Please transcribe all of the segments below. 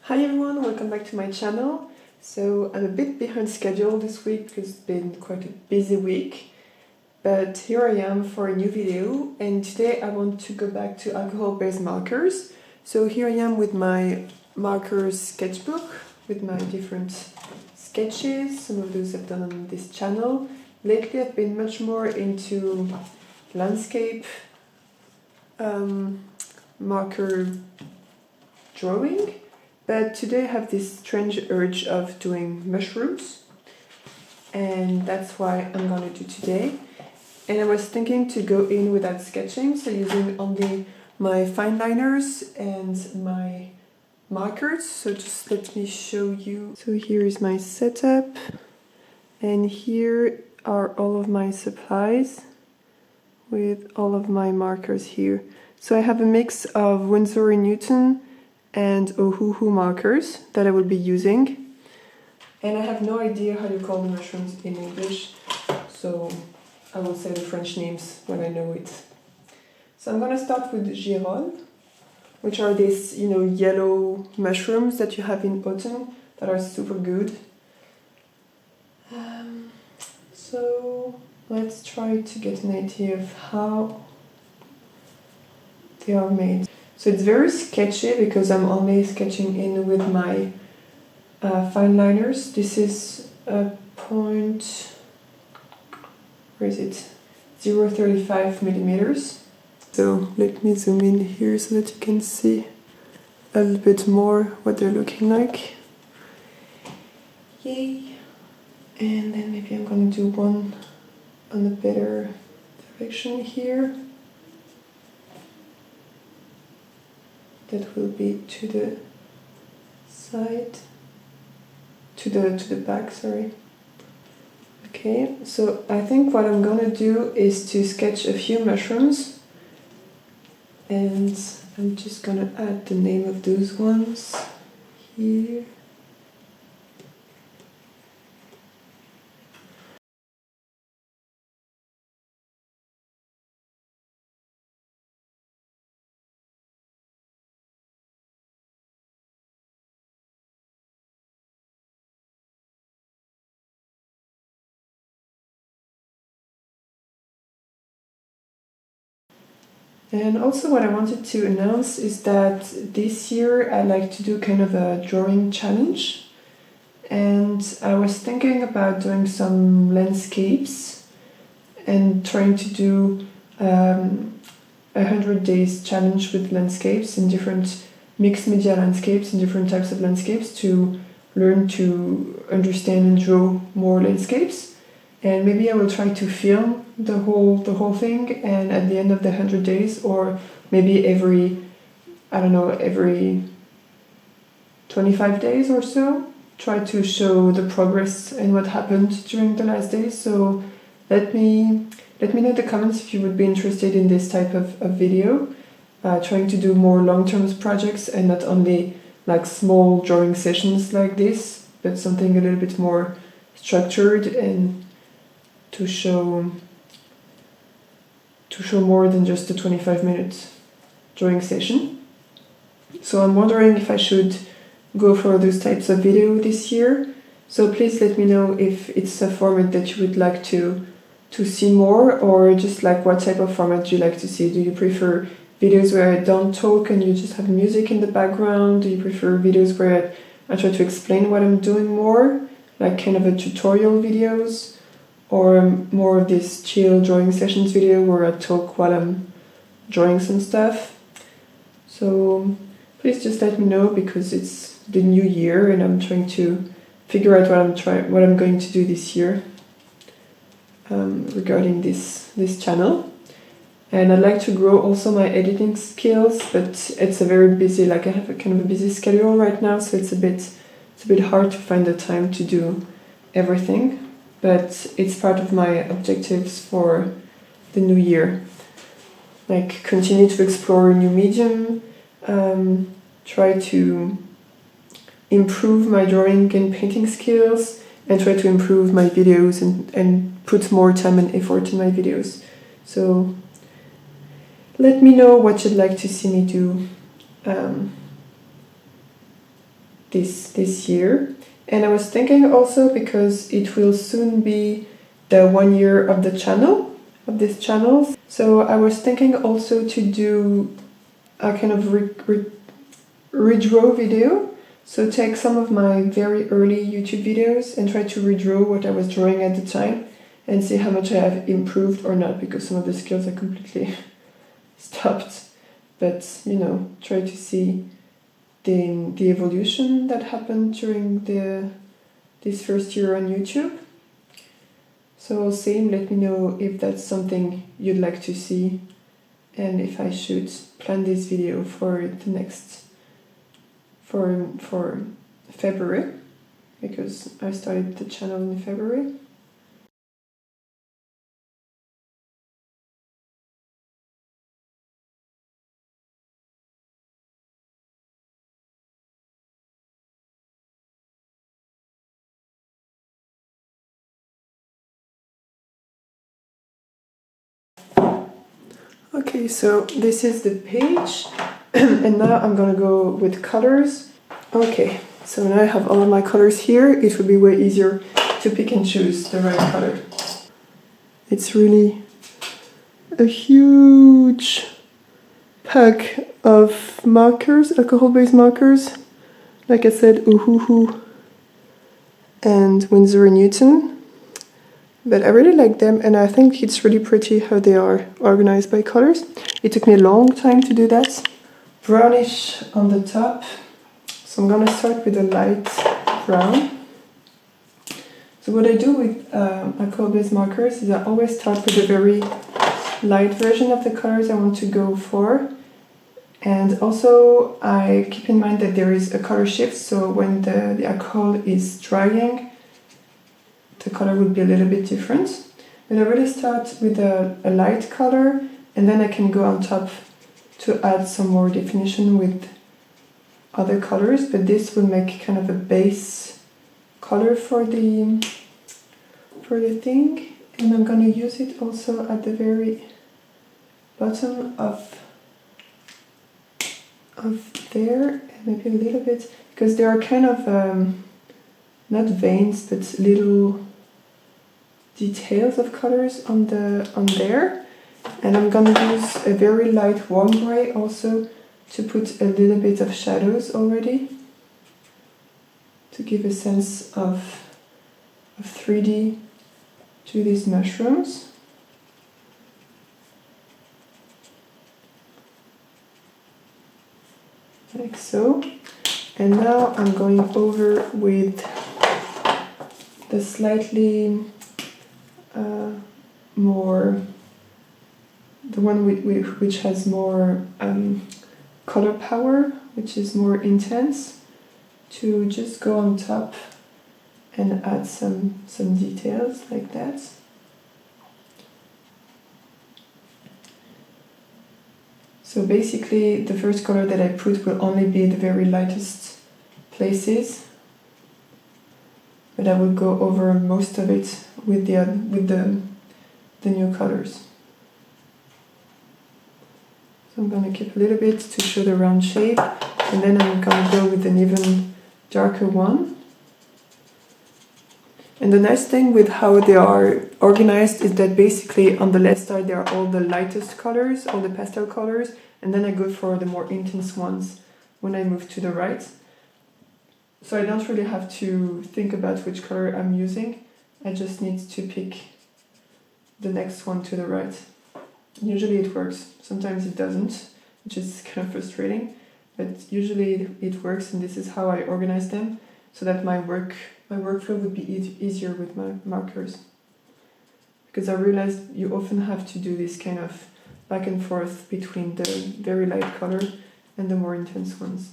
Hi everyone, welcome back to my channel. So I'm a bit behind schedule this week because it's been quite a busy week. But here I am for a new video, and today I want to go back to alcohol-based markers. So here I am with my markers sketchbook with my different sketches. Some of those I've done on this channel. Lately I've been much more into landscape marker drawing. But today I have this strange urge of doing mushrooms, and that's why I'm gonna do today. And I was thinking to go in without sketching, so using only my fine liners and my markers. So just let me show you. So here is my setup, and here are all of my supplies with all of my markers here. So I have a mix of Winsor&Newton and Ohuhu markers that I will be using. And I have no idea how to call the mushrooms in English, so I will say the French names when I know it. So I'm gonna start with girolles, which are these, yellow mushrooms that you have in autumn that are super good. So let's try to get an idea of how they are made. So it's very sketchy because I'm only sketching in with my fine liners. This is a point, where is it? 0.35 millimeters. So let me zoom in here so that you can see a little bit more what they're looking like. Yay! And then maybe I'm going to do one on a better direction here. That will be to the side, to the back, sorry. Okay, so I think what I'm gonna do is to sketch a few mushrooms, and I'm just gonna add the name of those ones here. And also what I wanted to announce is that this year I like to do kind of a drawing challenge, and I was thinking about doing some landscapes and trying to do 100 days challenge with landscapes and different mixed media landscapes and different types of landscapes to learn to understand and draw more landscapes. And maybe I will try to film the whole thing, and at the end of the 100 days, or maybe every 25 days or so, try to show the progress and what happened during the last days. So let me know in the comments if you would be interested in this type of video, trying to do more long-term projects and not only like small drawing sessions like this, but something a little bit more structured and to show more than just a 25-minute drawing session. So I'm wondering if I should go for those types of video this year. So please let me know if it's a format that you would like to see more, or just like what type of format do you like to see. Do you prefer videos where I don't talk and you just have music in the background? Do you prefer videos where I try to explain what I'm doing more, like kind of a tutorial videos? Or more of this chill drawing sessions video where I talk while I'm drawing some stuff. So please just let me know, because it's the new year and I'm trying to figure out what I'm going to do this year regarding this channel. And I'd like to grow also my editing skills, but it's a very busy, I have a kind of a busy schedule right now, so it's a bit hard to find the time to do everything. But it's part of my objectives for the new year. Like continue to explore a new medium, try to improve my drawing and painting skills, and try to improve my videos and put more time and effort in my videos. So let me know what you'd like to see me do this year. And I was thinking also, because it will soon be the 1 year of the channel, of this channel. So I was thinking also to do a kind of redraw video. So take some of my very early YouTube videos and try to redraw what I was drawing at the time and see how much I have improved or not, because some of the skills are completely stopped. But, you know, try to see the evolution that happened during this first year on YouTube. So same, let me know if that's something you'd like to see and if I should plan this video for the next, for February, because I started the channel in February. Okay, so this is the page, and now I'm gonna go with colors. Okay, so now I have all of my colors here. It will be way easier to pick and choose the right color. It's really a huge pack of markers, alcohol-based markers. Like I said, Ohuhu and Winsor&Newton. But I really like them, and I think it's really pretty how they are organized by colors. It took me a long time to do that. Brownish on the top. So I'm gonna start with a light brown. So what I do with alcohol-based markers is I always start with a very light version of the colors I want to go for. And also I keep in mind that there is a color shift, so when the alcohol is drying, the color would be a little bit different. But I really start with a light color, and then I can go on top to add some more definition with other colors, but this will make kind of a base color for the thing. And I'm going to use it also at the very bottom of there, and maybe a little bit, because there are kind of not veins but little details of colors on there. And I'm gonna use a very light warm gray also to put a little bit of shadows already, to give a sense of 3D to these mushrooms. Like so. And now I'm going over with the slightly more, the one which has more color power, which is more intense, to just go on top and add some details like that. So basically the first color that I put will only be the very lightest places, but I will go over most of it with the new colors. So I'm going to keep a little bit to show the round shape, and then I'm going to go with an even darker one. And the nice thing with how they are organized is that basically on the left side there are all the lightest colors, all the pastel colors, and then I go for the more intense ones when I move to the right. So I don't really have to think about which color I'm using. I just need to pick the next one to the right. Usually it works, sometimes it doesn't, which is kind of frustrating, but usually it works, and this is how I organize them so that my workflow would be easier with my markers. Because I realized you often have to do this kind of back and forth between the very light color and the more intense ones.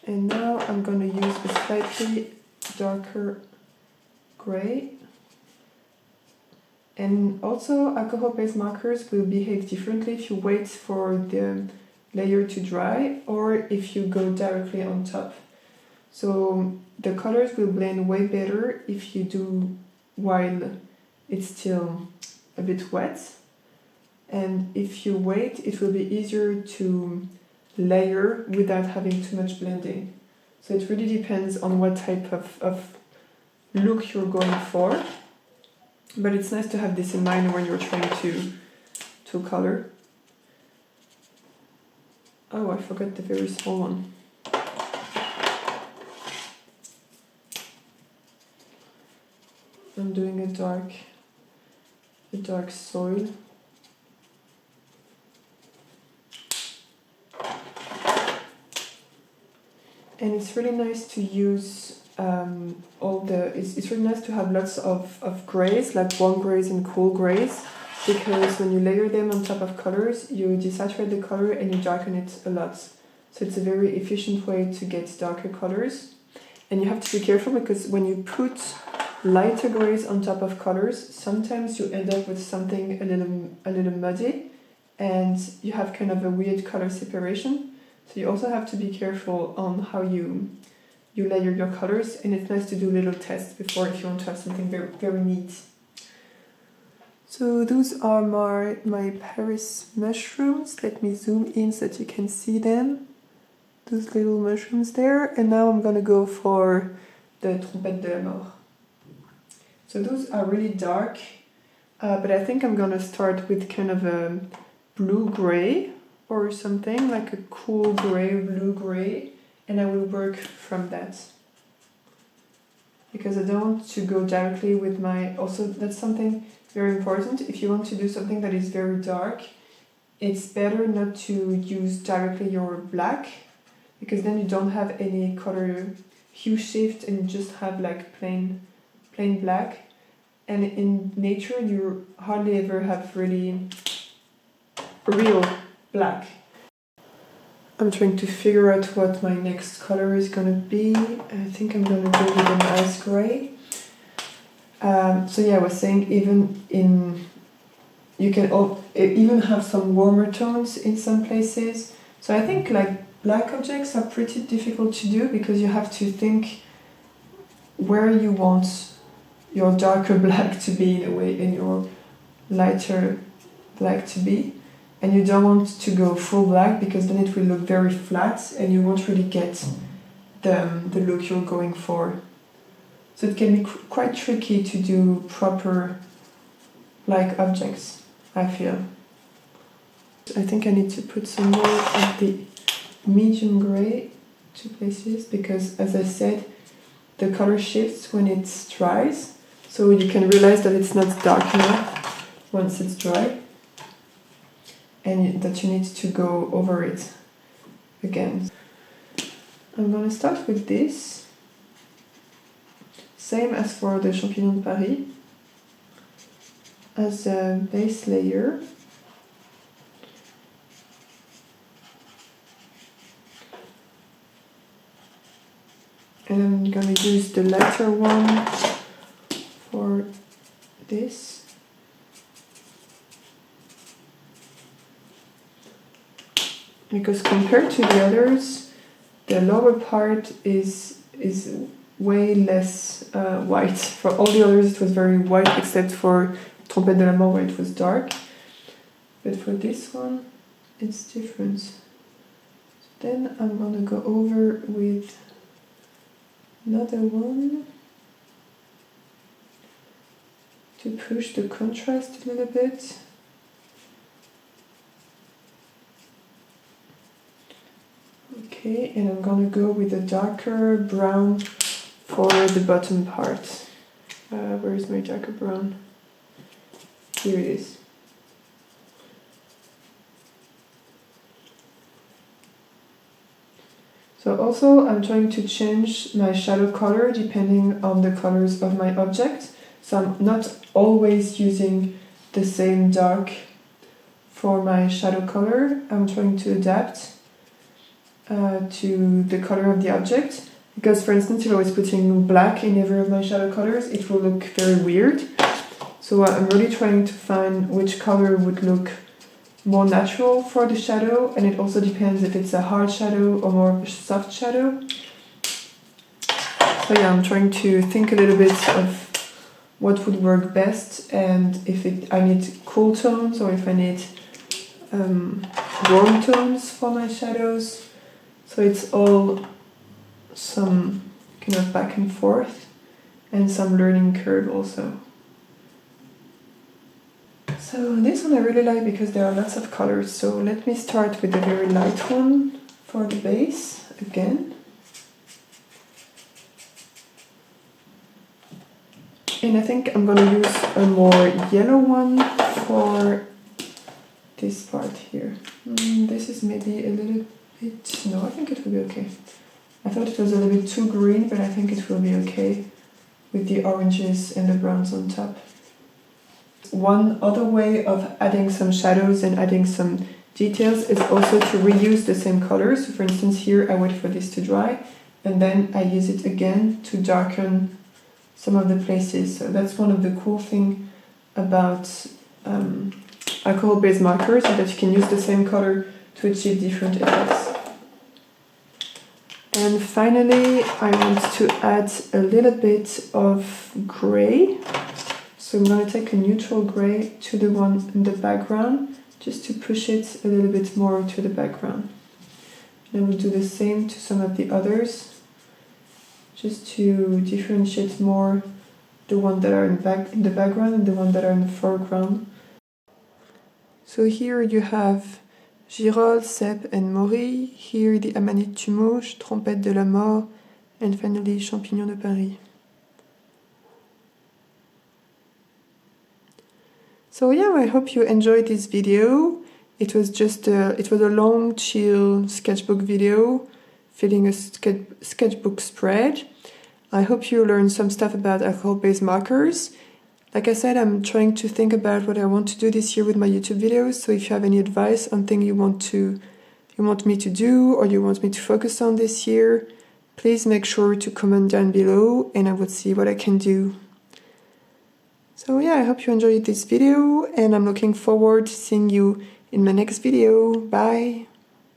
And now I'm going to use a slightly darker gray. And also alcohol-based markers will behave differently if you wait for the layer to dry or if you go directly on top. So the colors will blend way better if you do while it's still a bit wet. and if you wait, it will be easier to layer without having too much blending. So it really depends on what type of look you're going for, but it's nice to have this in mind when you're trying to color. Oh, I forgot the very small one. I'm doing a dark soil. And it's really nice to use it's really nice to have lots of grays, like warm grays and cool grays, because when you layer them on top of colors, you desaturate the color and you darken it a lot. So it's a very efficient way to get darker colors. And you have to be careful because when you put lighter grays on top of colors, sometimes you end up with something a little muddy and you have kind of a weird color separation. So you also have to be careful on how you layer your colors, and it's nice to do little tests before if you want to have something very, very neat. So those are my Paris mushrooms. Let me zoom in so that you can see them. Those little mushrooms there. And now I'm gonna go for the Trompette de la Mort. So those are really dark, but I think I'm gonna start with kind of a blue-gray or something, like a cool gray, blue-gray, and I will work from that. Because I don't want to go directly with my... Also, that's something very important. If you want to do something that is very dark, it's better not to use directly your black, because then you don't have any color hue shift and you just have like plain black. And in nature, you hardly ever have really real black. I'm trying to figure out what my next color is gonna be. I think I'm gonna go with a nice gray. So yeah, I was saying you can even have some warmer tones in some places. So I think like black objects are pretty difficult to do because you have to think where you want your darker black to be in a way and your lighter black to be. And you don't want to go full black because then it will look very flat and you won't really get the look you're going for. So it can be quite tricky to do proper black objects, I feel. I think I need to put some more of the medium gray to places because, as I said, the color shifts when it dries. So you can realize that it's not dark enough once it's dry. And that you need to go over it again. I'm gonna start with this. Same as for the Champignon de Paris. As a base layer. And I'm gonna use the lighter one for this. Because compared to the others, the lower part is way less white. For all the others it was very white except for Trompette de la Mort where it was dark. But for this one, it's different. So then I'm gonna go over with another one to push the contrast a little bit. Okay, and I'm gonna go with a darker brown for the bottom part. Where is my darker brown? Here it is. So also I'm trying to change my shadow color depending on the colors of my object. So I'm not always using the same dark for my shadow color. I'm trying to adapt to the color of the object, because for instance if I was putting black in every of my shadow colors it will look very weird. So I'm really trying to find which color would look more natural for the shadow, and it also depends if it's a hard shadow or more of a soft shadow. So yeah, I'm trying to think a little bit what would work best, and if I need cool tones or if I need warm tones for my shadows. So it's all some kind of back and forth and some learning curve also. So this one I really like because there are lots of colors. So let me start with the very light one for the base again. And I think I'm going to use a more yellow one for this part here. This is maybe a little bit... no, I think it will be okay. I thought it was a little bit too green, but I think it will be okay with the oranges and the browns on top. One other way of adding some shadows and adding some details is also to reuse the same colors. So for instance here I wait for this to dry and then I use it again to darken some of the places. So that's one of the cool things about alcohol-based markers, is that you can use the same color to achieve different effects. And finally I want to add a little bit of gray. So I'm going to take a neutral gray to the one in the background, just to push it a little bit more to the background. And I will do the same to some of the others, just to differentiate more the ones that are in the background and the ones that are in the foreground. So here you have Girolles, Cèpe and Maury, here the Amanite du Mouche, Trompette de la Mort, and finally Champignon de Paris. So yeah, I hope you enjoyed this video. It was just a long, chill sketchbook video, filling a sketchbook spread. I hope you learned some stuff about alcohol-based markers. Like I said, I'm trying to think about what I want to do this year with my YouTube videos. So if you have any advice on things you want me to do or you want me to focus on this year, please make sure to comment down below and I will see what I can do. So yeah, I hope you enjoyed this video and I'm looking forward to seeing you in my next video. Bye!